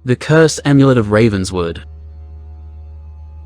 The Cursed Amulet of Ravenswood.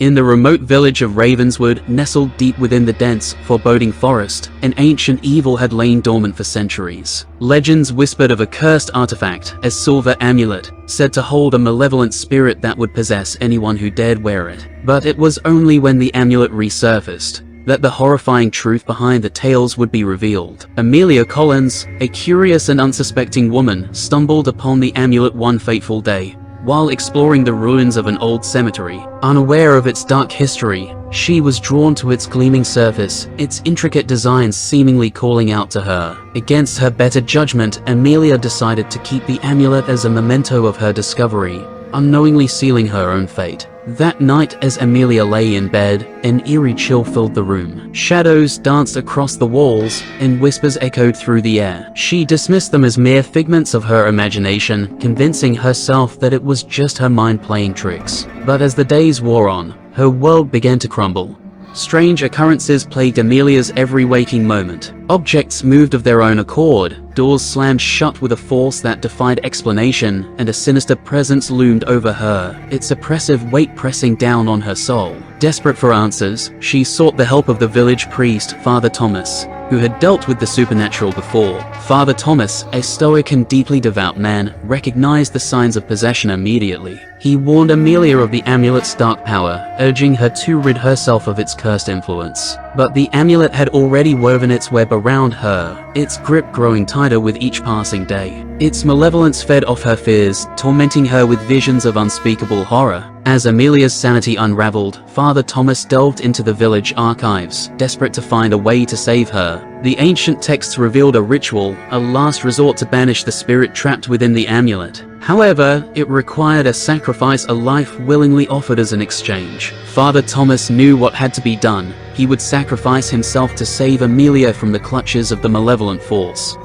In the remote village of Ravenswood, nestled deep within the dense, foreboding forest, an ancient evil had lain dormant for centuries. Legends whispered of a cursed artifact, a silver amulet, said to hold a malevolent spirit that would possess anyone who dared wear it. But it was only when the amulet resurfaced that the horrifying truth behind the tales would be revealed. Amelia Collins, a curious and unsuspecting woman, stumbled upon the amulet one fateful day. While exploring the ruins of an old cemetery, unaware of its dark history, she was drawn to its gleaming surface, its intricate designs seemingly calling out to her. Against her better judgment, Amelia decided to keep the amulet as a memento of her discovery, unknowingly sealing her own fate. That night, as Amelia lay in bed, an eerie chill filled the room. Shadows danced across the walls, and whispers echoed through the air. She dismissed them as mere figments of her imagination, convincing herself that it was just her mind playing tricks. But as the days wore on, her world began to crumble. Strange occurrences plagued Amelia's every waking moment. Objects moved of their own accord, doors slammed shut with a force that defied explanation, and a sinister presence loomed over her, its oppressive weight pressing down on her soul. Desperate for answers, she sought the help of the village priest, Father Thomas, who had dealt with the supernatural before. Father Thomas, a stoic and deeply devout man, recognized the signs of possession immediately. He warned Amelia of the amulet's dark power, urging her to rid herself of its cursed influence. But the amulet had already woven its web around her, its grip growing tighter with each passing day. Its malevolence fed off her fears, tormenting her with visions of unspeakable horror. As Amelia's sanity unraveled, Father Thomas delved into the village archives, desperate to find a way to save her. The ancient texts revealed a ritual, a last resort to banish the spirit trapped within the amulet. However, it required a sacrifice, a life willingly offered as an exchange. Father Thomas knew what had to be done. He would sacrifice himself to save Amelia from the clutches of the malevolent force.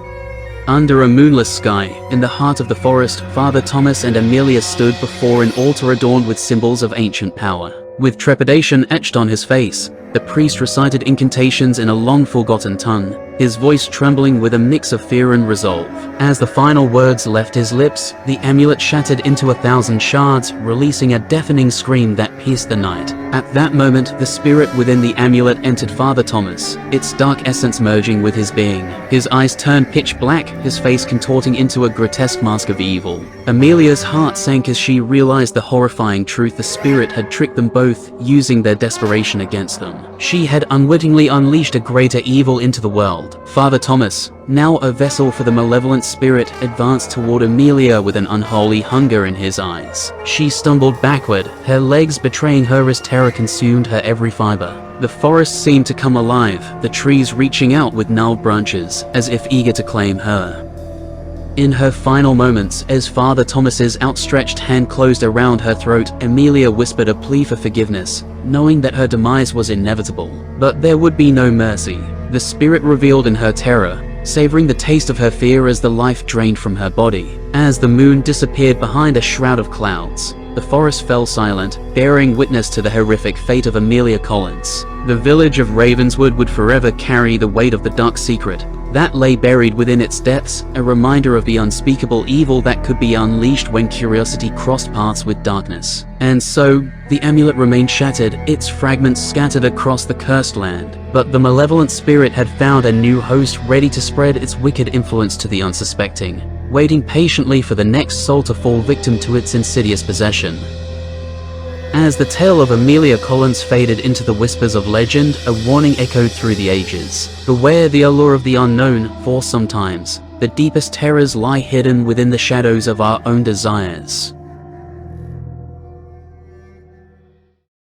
Under a moonless sky, in the heart of the forest, Father Thomas and Amelia stood before an altar adorned with symbols of ancient power. With trepidation etched on his face, the priest recited incantations in a long-forgotten tongue, his voice trembling with a mix of fear and resolve. As the final words left his lips, the amulet shattered into 1,000 shards, releasing a deafening scream that pierced the night. At that moment, the spirit within the amulet entered Father Thomas, its dark essence merging with his being. His eyes turned pitch black, his face contorting into a grotesque mask of evil. Amelia's heart sank as she realized the horrifying truth: the spirit had tricked them both, using their desperation against them. She had unwittingly unleashed a greater evil into the world. Father Thomas, now a vessel for the malevolent spirit, advanced toward Amelia with an unholy hunger in his eyes. She stumbled backward, her legs betraying her as terror consumed her every fiber. The forest seemed to come alive, the trees reaching out with gnarled branches, as if eager to claim her. In her final moments, as Father Thomas's outstretched hand closed around her throat, Amelia whispered a plea for forgiveness, knowing that her demise was inevitable. But there would be no mercy. The spirit revealed in her terror, savoring the taste of her fear as the life drained from her body. As the moon disappeared behind a shroud of clouds, the forest fell silent, bearing witness to the horrific fate of Amelia Collins. The village of Ravenswood would forever carry the weight of the dark secret that lay buried within its depths, a reminder of the unspeakable evil that could be unleashed when curiosity crossed paths with darkness. And so, the amulet remained shattered, its fragments scattered across the cursed land. But the malevolent spirit had found a new host, ready to spread its wicked influence to the unsuspecting, waiting patiently for the next soul to fall victim to its insidious possession. As the tale of Amelia Collins faded into the whispers of legend, a warning echoed through the ages. Beware the allure of the unknown, for sometimes the deepest terrors lie hidden within the shadows of our own desires.